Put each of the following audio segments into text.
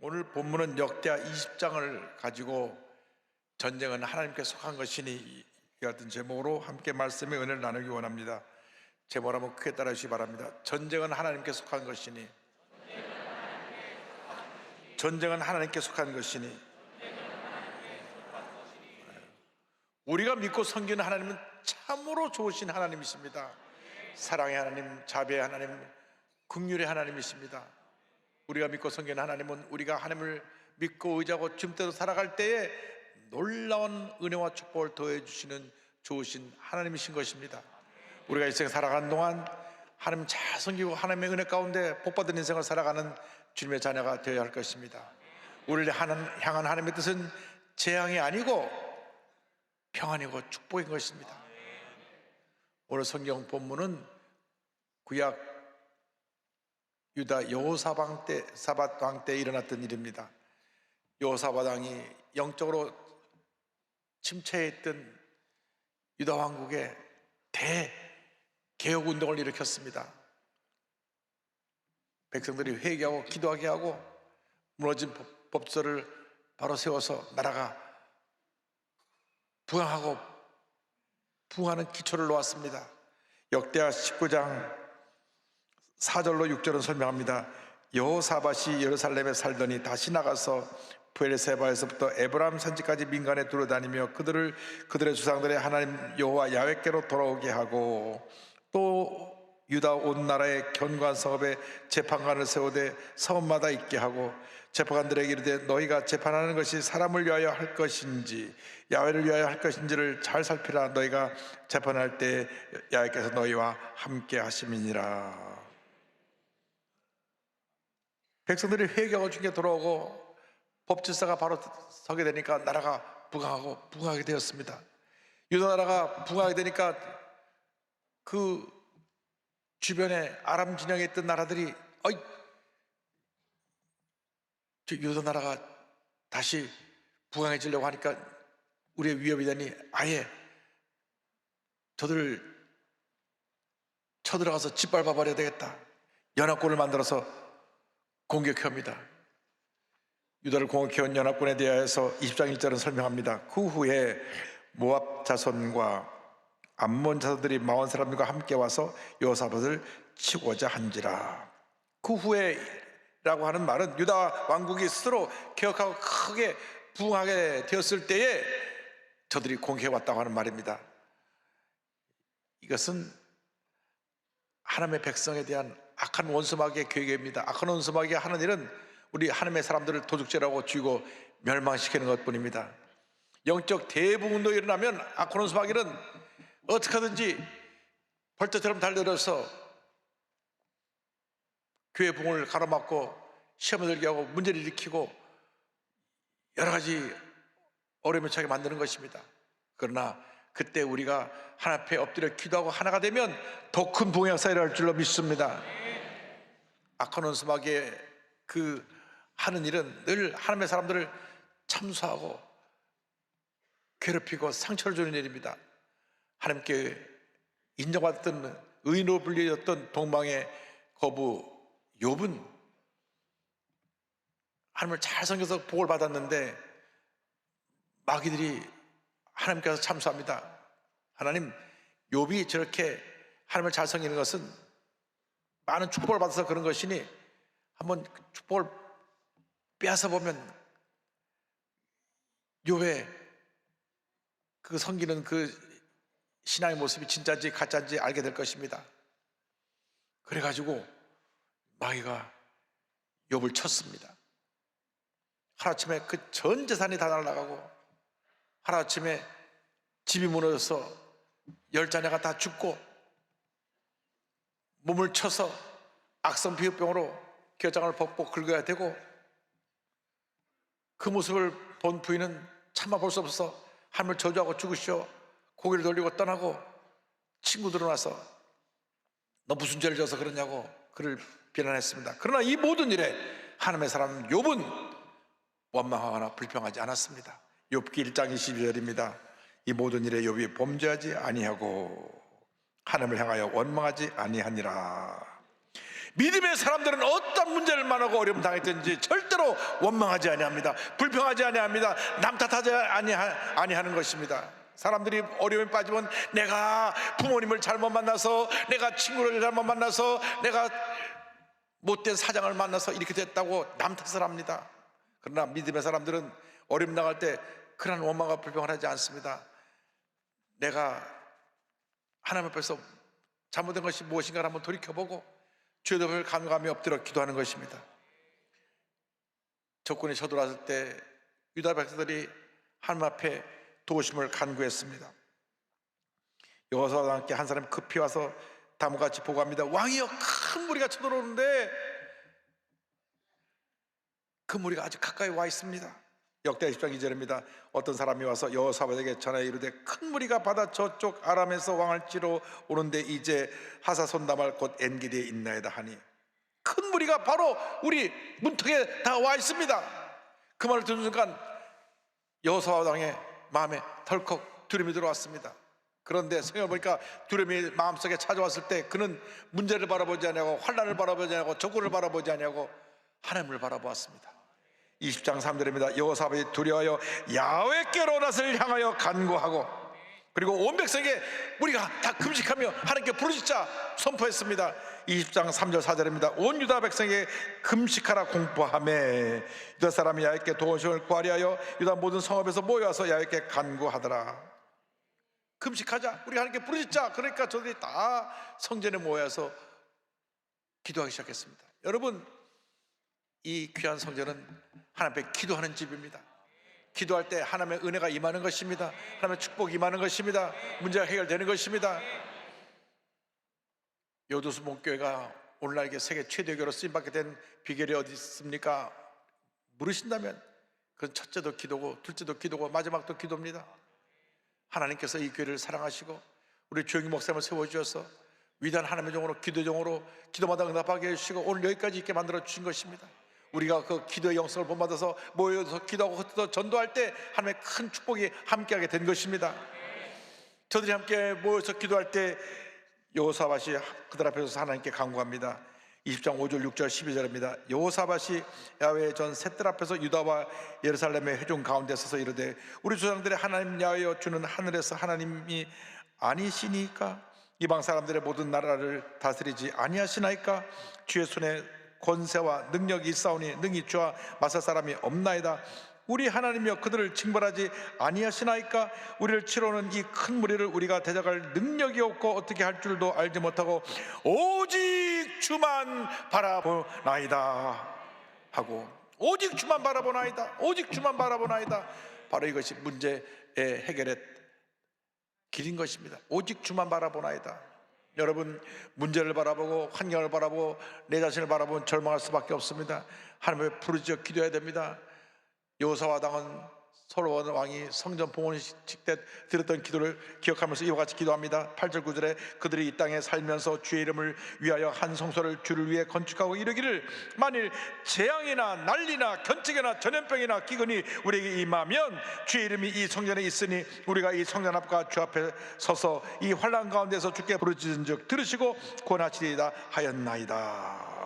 오늘 본문은 역대하 20장을 가지고 전쟁은 하나님께 속한 것이니 이 같은 제목으로 함께 말씀의 은혜를 나누기 원합니다. 제목을 한번 크게 따라 주시기 바랍니다. 전쟁은 하나님께 속한 것이니, 전쟁은 하나님께 속한 것이니, 우리가 믿고 섬기는 하나님은 참으로 좋으신 하나님이십니다. 사랑의 하나님, 자비의 하나님, 긍휼의 하나님이십니다. 우리가 믿고 섬기는 하나님은 우리가 하나님을 믿고 의지하고 지금대로 살아갈 때에 놀라운 은혜와 축복을 더해 주시는 좋으신 하나님이신 것입니다. 우리가 일생 살아가는 동안 하나님 잘 섬기고 하나님의 은혜 가운데 복받은 인생을 살아가는 주님의 자녀가 되어야 할 것입니다. 우리를 향한 하나님의 뜻은 재앙이 아니고 평안이고 축복인 것입니다. 오늘 성경 본문은 구약 유다 여호사밧 왕 때 일어났던 일입니다. 여호사밧 왕이 영적으로 침체했던 유다 왕국에 대개혁 운동을 일으켰습니다. 백성들이 회개하고 기도하게 하고 무너진 법조를 바로 세워서 나라가 부흥하는 기초를 놓았습니다. 역대하 19장 4절로 6절은 설명합니다. 여호사밧이 예루살렘에 살더니 다시 나가서 브엘세바에서부터 에브라임 산지까지 민간에 두루다니며 그들의 조상들의 하나님 여호와 야훼께로 돌아오게 하고, 또 유다 온 나라의 견고한 성읍에 재판관을 세우되 성읍마다 있게 하고, 재판관들에게 이르되 너희가 재판하는 것이 사람을 위하여 할 것인지 야훼를 위하여 할 것인지를 잘 살피라. 너희가 재판할 때 야훼께서 너희와 함께 하심이니라. 백성들이 회개하고 중에 돌아오고 법질서가 바로 서게 되니까 나라가 부강하게 되었습니다. 유다 나라가 부강하게 되니까 그 주변에 아람 진영에 있던 나라들이 유다 나라가 다시 부강해지려고 하니까 우리의 위협이 되니 아예 저들을 쳐들어가서 짓밟아버려야 되겠다. 연합군을 만들어서 공격합니다. 유다를 공격해온 연합군에 대하여서 20장 1절은 설명합니다. 그 후에 모압 자손과 암몬 자손들이 마온 사람들과 함께 와서 여호사밧을 치고자 한지라. 그 후에 라고 하는 말은 유다 왕국이 스스로 개혁하고 크게 부흥하게 되었을 때에 저들이 공격해 왔다고 하는 말입니다. 이것은 하나님의 백성에 대한 악한 원수마귀의 계획입니다. 악한 원수마귀가 하는 일은 우리 하나님의 사람들을 도둑질하고 죽이고 멸망시키는 것뿐입니다. 영적 대부흥도 일어나면 악한 원수마귀는 어떻게 하든지 벌떼처럼 달려들어서 교회 부흥을 가로막고 시험을 들게 하고 문제를 일으키고 여러 가지 어려움을 처하게 만드는 것입니다. 그러나 그때 우리가 하나님 앞에 엎드려 기도하고 하나가 되면 더 큰 부흥의 역사가 일어날 줄로 믿습니다. 악한 원수마귀의 그 하는 일은 늘 하나님의 사람들을 참수하고 괴롭히고 상처를 주는 일입니다. 하나님께 인정받았던 의인으로 불리었던 동방의 거부 욥은 하나님을 잘 섬겨서 복을 받았는데 마귀들이 하나님께서 참수합니다. 하나님, 욥이 저렇게 하나님을 잘 섬기는 것은 많은 축복을 받아서 그런 것이니 한번 축복을 빼앗아 보면 욥의 그 섬기는 그 신앙의 모습이 진짜인지 가짜인지 알게 될 것입니다. 그래가지고 마귀가 욥을 쳤습니다. 하루아침에 그 전 재산이 다 날아가고 하루아침에 집이 무너져서 10자녀가 다 죽고 몸을 쳐서 악성 비흡병으로 겨장을 벗고 긁어야 되고, 그 모습을 본 부인은 참아 볼 수 없어서 하나님을 저주하고 죽으시오 고개를 돌리고 떠나고, 친구들은 와서 너 무슨 죄를 져서 그러냐고 그를 비난했습니다. 그러나 이 모든 일에 하나님의 사람 욥은 원망하거나 불평하지 않았습니다. 욥기 1장 22절입니다. 이 모든 일에 욥이 범죄하지 아니하고 하나님을 향하여 원망하지 아니하니라. 믿음의 사람들은 어떤 문제를 만나고 어려움 당했든지 절대로 원망하지 아니합니다. 불평하지 아니합니다. 남 탓하지 아니하는 것입니다. 사람들이 어려움에 빠지면 내가 부모님을 잘못 만나서, 내가 친구를 잘못 만나서, 내가 못된 사장을 만나서 이렇게 됐다고 남 탓을 합니다. 그러나 믿음의 사람들은 어려움 당할 때 그런 원망과 불평을 하지 않습니다. 내가 하나님 앞에서 잘못된 것이 무엇인가를 한번 돌이켜보고 주의 덕을 간구하며 엎드려 기도하는 것입니다. 적군이 쳐들어왔을 때 유다 백성들이 하나님 앞에 도우심을 간구했습니다. 여호수아와 함께 한 사람이 급히 와서 다음같이 보고합니다. 왕이여, 큰 무리가 쳐들어오는데 그 무리가 아주 가까이 와 있습니다. 역대 20장 2절입니다. 어떤 사람이 와서 여호사밧에게 전하여 이르되 큰 무리가 바다 저쪽 아람에서 왕을 치러 오는데 이제 하사손다말 곧 엔게디에 있나이다 하니, 큰 무리가 바로 우리 문턱에 다 와 있습니다. 그 말을 듣는 순간 여호사밧 왕의 마음에 덜컥 두려움이 들어왔습니다. 그런데 성경을 보니까 두려움이 마음속에 찾아왔을 때 그는 문제를 바라보지 아니하고 환난을 바라보지 아니하고 적군을 바라보지 아니하고 하나님을 바라보았습니다. 20장 3절입니다. 여호사밧이 두려워하여 야훼께로 낯을 향하여 간구하고, 그리고 온 백성에게 우리가 다 금식하며 하나님께 부르짖자 선포했습니다. 20장 3절 4절입니다. 온 유다 백성에게 금식하라 공포하며 유다 사람이 야훼께 도우심을 구하려 하여 유다 모든 성읍에서 모여와서 야훼께 간구하더라. 금식하자, 우리 하나님께 부르짖자. 그러니까 저들이 다 성전에 모여서 기도하기 시작했습니다. 여러분, 이 귀한 성전은 하나님 앞에 기도하는 집입니다. 기도할 때 하나님의 은혜가 임하는 것입니다. 하나님의 축복이 임하는 것입니다. 문제가 해결되는 것입니다. 요도수 목교회가 오늘날 이게 세계 최대 교회로 쓰임받게 된 비결이 어디 있습니까? 물으신다면 그건 첫째도 기도고, 둘째도 기도고, 마지막도 기도입니다. 하나님께서 이 교회를 사랑하시고 우리 조영기 목사님을 세워주셔서 위대한 하나님의 종으로, 기도종으로 기도마다 응답하게 해주시고 오늘 여기까지 있게 만들어 주신 것입니다. 우리가 그 기도의 영성을 본받아서 모여서 기도하고 흩어져 전도할 때 하나님의 큰 축복이 함께하게 된 것입니다. 저들이 함께 모여서 기도할 때 여호사밧이 그들 앞에서 하나님께 간구합니다. 20장 5절 6절 12절입니다. 여호사밧이 야훼의 전 셋들 앞에서 유다와 예루살렘의 회중 가운데 서서 이르되 우리 조상들의 하나님 야훼여 주는 하늘에서 하나님이 아니시니까 이방 사람들의 모든 나라를 다스리지 아니하시나이까? 주의 손에 권세와 능력이 있사오니 능히 주와 맞설 사람이 없나이다. 우리 하나님이여 그들을 징벌하지 아니하시나이까? 우리를 치러오는 이 큰 무리를 우리가 대적할 능력이 없고 어떻게 할 줄도 알지 못하고 오직 주만 바라보나이다 하고, 오직 주만 바라보나이다, 오직 주만 바라보나이다. 바로 이것이 문제의 해결의 길인 것입니다. 오직 주만 바라보나이다. 여러분, 문제를 바라보고 환경을 바라보고 내 자신을 바라보면 절망할 수밖에 없습니다. 하나님을 부르짖어 기도해야 됩니다. 여호사밧 왕은 솔로몬 왕이 성전 봉헌식 때 드렸던 기도를 기억하면서 이와 같이 기도합니다. 8절 9절에 그들이 이 땅에 살면서 주의 이름을 위하여 한 성소를 주를 위해 건축하고 이르기를 만일 재앙이나 난리나 견책이나 전염병이나 기근이 우리에게 임하면 주의 이름이 이 성전에 있으니 우리가 이 성전 앞과 주 앞에 서서 이 환난 가운데서 주께 부르짖은즉 들으시고 구원하시리이다 하였나이다.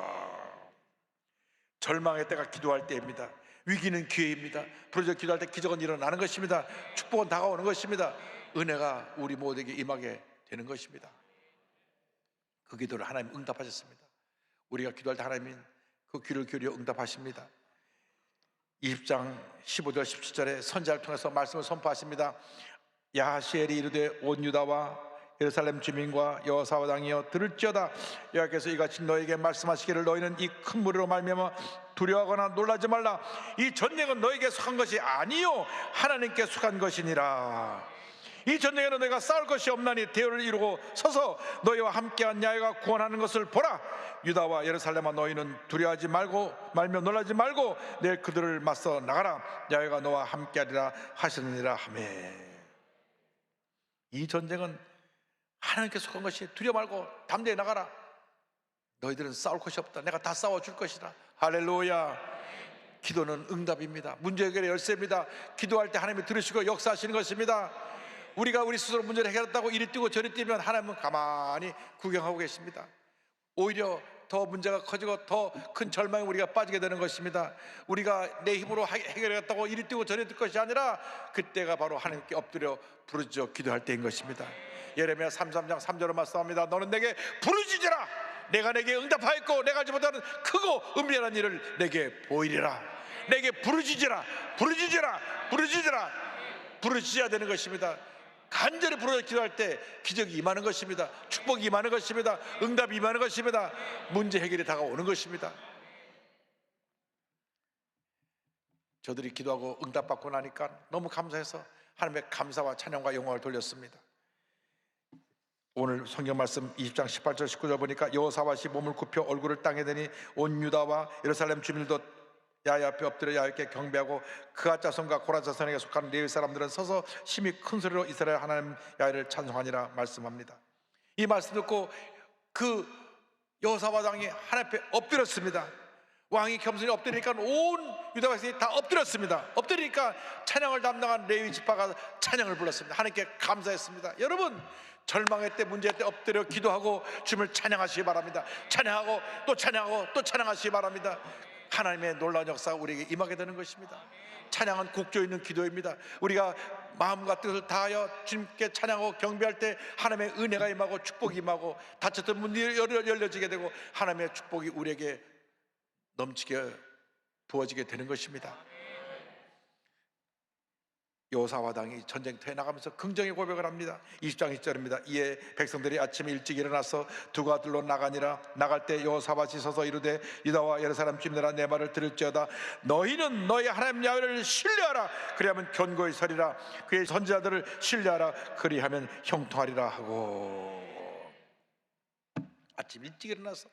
절망의 때가 기도할 때입니다. 위기는 기회입니다. 부르짖어 기도할 때 기적은 일어나는 것입니다. 축복은 다가오는 것입니다. 은혜가 우리 모두에게 임하게 되는 것입니다. 그 기도를 하나님 응답하셨습니다. 우리가 기도할 때 하나님은 그 귀를 기울여 응답하십니다. 20장 15절 17절에 선지자를 통해서 말씀을 선포하십니다. 야하시엘이 이르되 온 유다와 예루살렘 주민과 여호사밧 왕이여 들을지어다. 여호와께서 이같이 너에게 말씀하시기를 너희는 이 큰 무리로 말미암아 두려워하거나 놀라지 말라. 이 전쟁은 너에게 속한 것이 아니요 하나님께 속한 것이니라. 이 전쟁에는 너희가 싸울 것이 없나니 대열을 이루고 서서 너희와 함께한 야훼가 구원하는 것을 보라. 유다와 예루살렘아 너희는 두려워하지 말며 놀라지 말고 내일 그들을 맞서 나가라. 야훼가 너와 함께하리라 하시느니라 하며. 이 전쟁은 하나님께 속한 것이 두려워 말고 담대히 나가라. 너희들은 싸울 것이 없다. 내가 다 싸워줄 것이다. 할렐루야. 기도는 응답입니다. 문제 해결의 열쇠입니다. 기도할 때 하나님이 들으시고 역사하시는 것입니다. 우리가 우리 스스로 문제를 해결했다고 이리 뛰고 저리 뛰면 하나님은 가만히 구경하고 계십니다. 오히려 더 문제가 커지고 더 큰 절망에 우리가 빠지게 되는 것입니다. 우리가 내 힘으로 해결하겠다고 이리 뛰고 저리 뛸 것이 아니라 그때가 바로 하나님께 엎드려 부르짖어 기도할 때인 것입니다. 예레미야 33장 3절로 말씀합니다. 너는 내게 부르짖으라. 내가 내게 응답하였고 내가 알지 못하는 크고 은밀한 일을 내게 보이리라. 내게 부르짖으라. 부르짖으라. 부르짖으라. 부르짖어야 되는 것입니다. 간절히 부르짖어 기도할 때 기적이 임하는 것입니다. 축복이 임하는 것입니다. 응답이 임하는 것입니다. 문제 해결이 다가오는 것입니다. 저들이 기도하고 응답받고 나니까 너무 감사해서 하나님의 감사와 찬양과 영광을 돌렸습니다. 오늘 성경 말씀 20장 18절 19절 보니까 여호사밧이 몸을 굽혀 얼굴을 땅에 대니 온 유다와 예루살렘 주민들도 야훼 앞에 엎드려 야훼께 경배하고 그앗 자손과 고라 자손에게 속한 레위 사람들은 서서 심히 큰 소리로 이스라엘 하나님 야훼를 찬송하니라 말씀합니다. 이 말씀 듣고 그 여호사밧 왕이 하나님 앞에 엎드렸습니다. 왕이 겸손히 엎드리니까 온 유다 백성이 다 엎드렸습니다. 엎드리니까 찬양을 담당한 레위 지파가 찬양을 불렀습니다. 하나님께 감사했습니다. 여러분, 절망의 때, 문제의 때 엎드려 기도하고 주님을 찬양하시기 바랍니다. 찬양하고 또 찬양하고 또 찬양하시기 바랍니다. 하나님의 놀라운 역사가 우리에게 임하게 되는 것입니다. 찬양은 곡조 있는 기도입니다. 우리가 마음과 뜻을 다하여 주님께 찬양하고 경배할 때 하나님의 은혜가 임하고 축복이 임하고 닫혔던 문이 열려지게 되고 하나님의 축복이 우리에게 넘치게 부어지게 되는 것입니다. 여호사밧 왕이 전쟁터에 나가면서 긍정의 고백을 합니다. 20장 1절입니다. 이에 백성들이 아침에 일찍 일어나서 두 아들로 나가니라. 나갈 때 여호사밧이 서서 이르되 유다와 예루살렘 주민들아 내 말을 들을지어다. 너희는 너희 하나님 야훼를 신뢰하라. 그리하면 견고히 서리라. 그의 선지자들을 신뢰하라. 그리하면 형통하리라 하고 아침 일찍 일어나서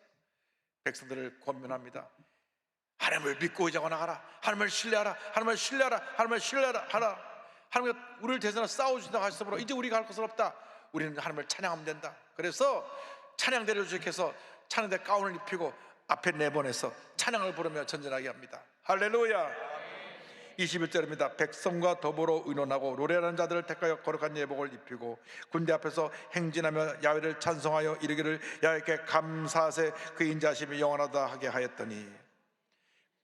백성들을 권면합니다. 하나님을 믿고 의지하고 나가라. 하나님을 신뢰하라. 하나님을 신뢰하라. 하나님을 신뢰하라. 하라. 하나님과 우리를 대신하여 싸우신다고 하시므로 이제 우리가 할 것은 없다. 우리는 하나님을 찬양하면 된다. 그래서 찬양대를 주께서 찬양대 가운을 입히고 앞에 내보내서 찬양을 부르며 전진하게 합니다. 할렐루야. 21절입니다. 백성과 더불어 의논하고 노래하는 자들을 택하여 거룩한 예복을 입히고 군대 앞에서 행진하며 야훼를 찬송하여 이르기를 야훼께 감사하세 그 인자하심이 영원하다 하게 하였더니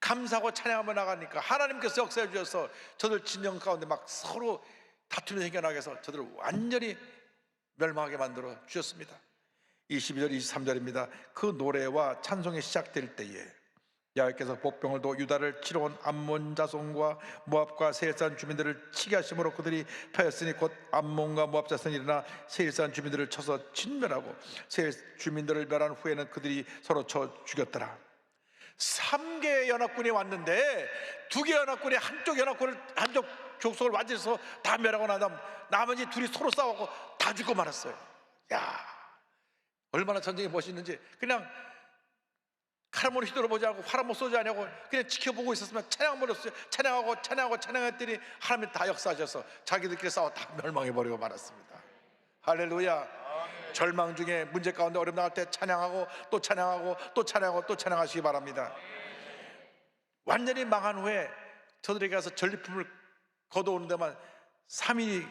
감사하고 찬양하며 나가니까 하나님께서 역사해 주셔서 저들 진영 가운데 막 서로 다툼이 생겨나게 해서 저들을 완전히 멸망하게 만들어 주셨습니다. 22절 23절입니다. 그 노래와 찬송이 시작될 때에 야훼께서 복병을 도 유다를 치러 온 암몬 자손과 모압과 세일산 주민들을 치게 하심으로 그들이 패했으니 곧 암몬과 모압 자손이 일어나 세일산 주민들을 쳐서 진멸하고 세일 주민들을 멸한 후에는 그들이 서로 쳐 죽였더라. 3개의 연합군이 왔는데 2개 연합군이 한쪽 족속을 완전히 다 멸하고 나면 나머지 둘이 서로 싸우고 다 죽고 말았어요. 야, 얼마나 전쟁이 멋있는지. 그냥 칼 한번 휘둘러보지 않고 활 한번 쏘지 않고 그냥 지켜보고 있었으면 찬양했더니 하나님이 다 역사하셔서 자기들끼리 싸워 다 멸망해버리고 말았습니다. 할렐루야. 절망 중에 문제 가운데 어려움 나갈 때 찬양하고 또 찬양하고 또 찬양하고 또 찬양하시기 바랍니다. 완전히 망한 후에 저들에게 가서 전리품을 거둬오는 데만 3일이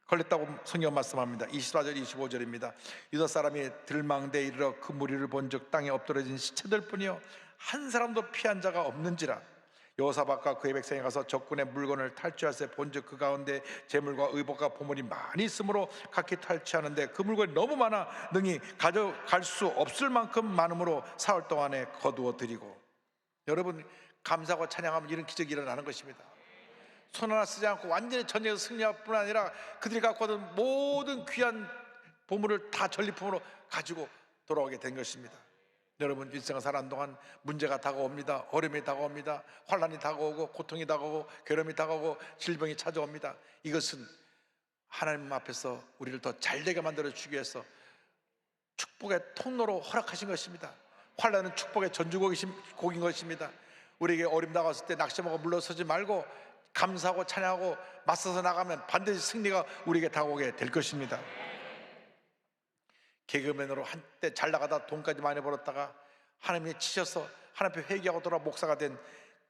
걸렸다고 성경 말씀합니다. 24절 25절입니다. 유다 사람이 들망대에 이르러 그 무리를 본즉 땅에 엎드러진 시체들 뿐이요 한 사람도 피한 자가 없는지라. 여호사밧과 그의 백성이 가서 적군의 물건을 탈취하세 본즉 그 가운데 재물과 의복과 보물이 많이 있으므로 각기 탈취하는데 그 물건이 너무 많아 능히 가져갈 수 없을 만큼 많음으로 사흘 동안에 거두어 드리고. 여러분, 감사하고 찬양하면 이런 기적이 일어나는 것입니다. 손 하나 쓰지 않고 완전히 전쟁에서 승리할 뿐 아니라 그들이 갖고 오던 모든 귀한 보물을 다 전리품으로 가지고 돌아오게 된 것입니다. 여러분, 일생을 사는 동안 문제가 다가옵니다. 어려움이 다가옵니다. 환난이 다가오고 고통이 다가오고 괴로움이 다가오고 질병이 찾아옵니다. 이것은 하나님 앞에서 우리를 더 잘되게 만들어주기 위해서 축복의 통로로 허락하신 것입니다. 환난은 축복의 전주곡인 것입니다. 우리에게 어려움 다가왔을 때 낙심하고 물러서지 말고 감사하고 찬양하고 맞서서 나가면 반드시 승리가 우리에게 다가오게 될 것입니다. 개그맨으로 한때 잘 나가다 돈까지 많이 벌었다가 하나님이 치셔서 하나님 앞에 회개하고 돌아 목사가 된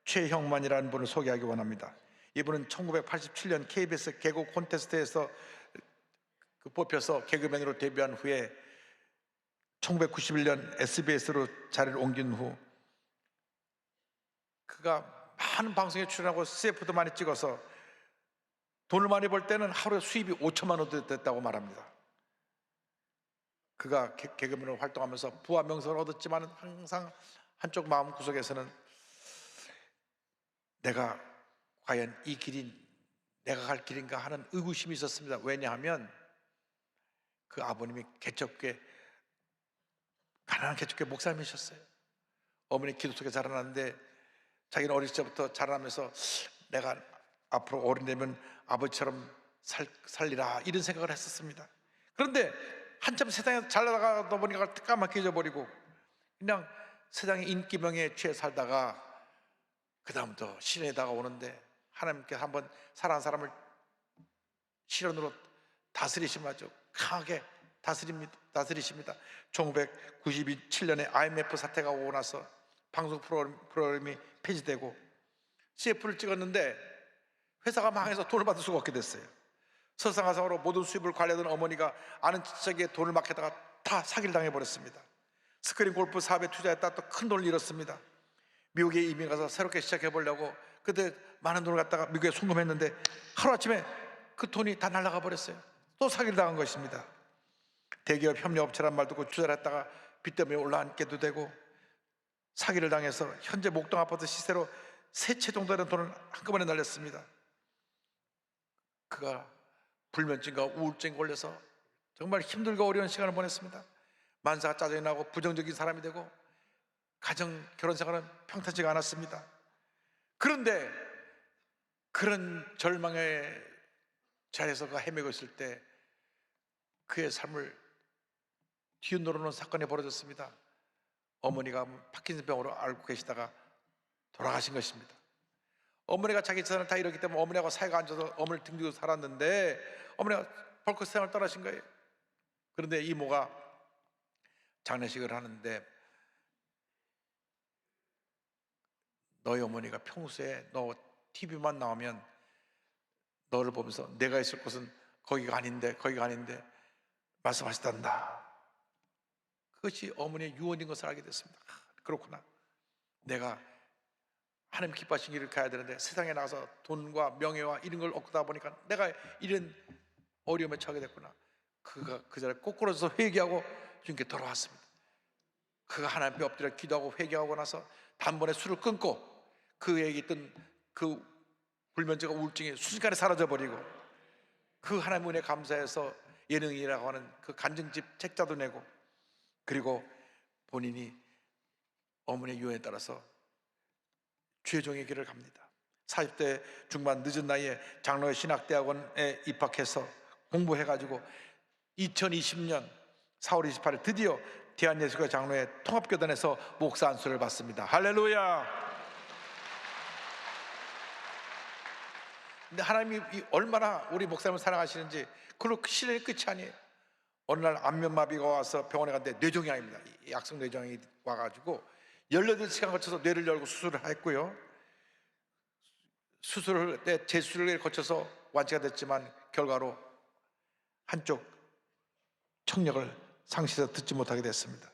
최형만이라는 분을 소개하기 원합니다. 이분은 1987년 KBS 개그 콘테스트에서 뽑혀서 개그맨으로 데뷔한 후에 1991년 SBS로 자리를 옮긴 후 그가 많은 방송에 출연하고 CF도 많이 찍어서 돈을 많이 벌 때는 하루에 수입이 5천만 원 됐다고 말합니다. 그가 개그맨으로 활동하면서 부와 명성을 얻었지만 항상 한쪽 마음 구석에서는 내가 과연 이 길이 내가 갈 길인가 하는 의구심이 있었습니다. 왜냐하면 그 아버님이 개척교회, 가난한 개척교회 목사님이셨어요. 어머니 기도 속에 자라났는데 자기는 어릴 때부터 자라나면서 내가 앞으로 어른 되면 아버지처럼 살리라 이런 생각을 했었습니다. 그런데 한참 세상에 잘 나가다 보니까 까맣게 잊어버리고 그냥 세상의 인기 명예에 취해 살다가 그 다음부터 시련이 다가오는데 하나님께 한번 사랑하는 사람을 시련으로 다스리시면 아주 강하게 다스리십니다. 1997년에 IMF 사태가 오고 나서 방송 프로그램이 폐지되고 CF를 찍었는데 회사가 망해서 돈을 받을 수가 없게 됐어요. 설상가상으로 모든 수입을 관리하던 어머니가 아는 친척에게 돈을 맡기다가 다 사기를 당해버렸습니다. 스크린 골프 사업에 투자했다 또 큰 돈을 잃었습니다. 미국에 이민 가서 새롭게 시작해보려고 그때 많은 돈을 갖다가 미국에 송금했는데 하루아침에 그 돈이 다 날아가 버렸어요. 또 사기를 당한 것입니다. 대기업 협력업체란 말 듣고 투자를 했다가 빚 때문에 올라앉게도 되고 사기를 당해서 현재 목동 아파트 시세로 3채 정도 되는 돈을 한꺼번에 날렸습니다. 그가 불면증과 우울증에 걸려서 정말 힘들고 어려운 시간을 보냈습니다. 만사가 짜증이 나고 부정적인 사람이 되고 가정 결혼 생활은 평탄치가 않았습니다. 그런데 그런 절망의 자리에서 그가 헤매고 있을 때 그의 삶을 뒤흔들어놓은 사건이 벌어졌습니다. 어머니가 파킨슨병으로 앓고 계시다가 돌아가신 것입니다. 어머니가 자기 재산을 다 잃었기 때문에 어머니하고 사이가 안 좋아서 어머니를 등지고 살았는데 어머니가 벌컥 세상을 떠나신 거예요. 그런데 이모가 장례식을 하는데 너희 어머니가 평소에 너 TV만 나오면 너를 보면서 내가 있을 곳은 거기가 아닌데 말씀하시단다. 그것이 어머니의 유언인 것을 알게 됐습니다. 그렇구나. 내가 하나님 기뻐하신 길을 가야 되는데 세상에 나가서 돈과 명예와 이런 걸 얻다 보니까 내가 이런 어려움에 처하게 됐구나. 그가 그 자리에 꼬꾸라져서 회개하고 주님께 돌아왔습니다. 그가 하나님 앞에 엎드려 기도하고 회개하고 나서 단번에 술을 끊고 그에게 있던 그 불면증과 우울증이 순식간에 사라져버리고 그 하나님 은혜에 감사해서 예능이라고 하는 그 간증집 책자도 내고 그리고 본인이 어머니의 유언에 따라서 주의종의 길을 갑니다. 40대 중반 늦은 나이에 장로의 신학대학원에 입학해서 공부해가지고 2020년 4월 28일 드디어 대한예수교 장로의 통합교단에서 목사 안수를 받습니다. 할렐루야. 근데 하나님이 얼마나 우리 목사님을 사랑하시는지 그걸로 시련이 끝이 아니에요. 어느 날 안면마비가 와서 병원에 갔는데 뇌종양입니다. 약성 뇌종양이 와가지고 18시간 거쳐서 뇌를 열고 수술을 했고요. 수술을 때 재수술을 거쳐서 완치가 됐지만 결과로 한쪽 청력을 상실해서 듣지 못하게 됐습니다.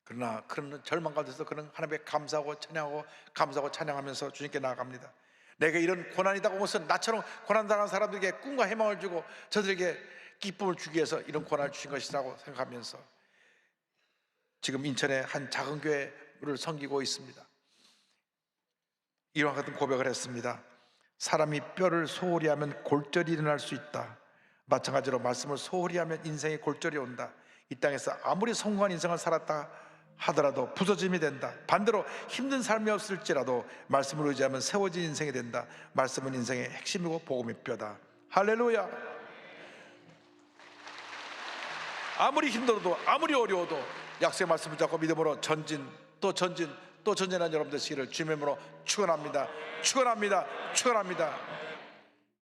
그러나 그런 절망 가운데서 그는 하나님께 감사하고 찬양하면서 주님께 나아갑니다. 내가 이런 고난이 다가온 것은 나처럼 고난당한 사람들에게 꿈과 희망을 주고 저들에게 기쁨을 주기 위해서 이런 고난을 주신 것이라고 생각하면서 지금 인천의 한 작은 교회를 섬기고 있습니다. 이와 같은 고백을 했습니다. 사람이 뼈를 소홀히 하면 골절이 일어날 수 있다. 마찬가지로 말씀을 소홀히 하면 인생의 골절이 온다. 이 땅에서 아무리 성공한 인생을 살았다 하더라도 부서짐이 된다. 반대로 힘든 삶이 없을지라도 말씀을 의지하면 세워진 인생이 된다. 말씀은 인생의 핵심이고 복음의 뼈다. 할렐루야. 아무리 힘들어도 아무리 어려워도 약속의 말씀을 잡고 믿음으로 전진 또 전진한 여러분 되시기를 주님의 이름으로 축원합니다. 축원합니다. 축원합니다.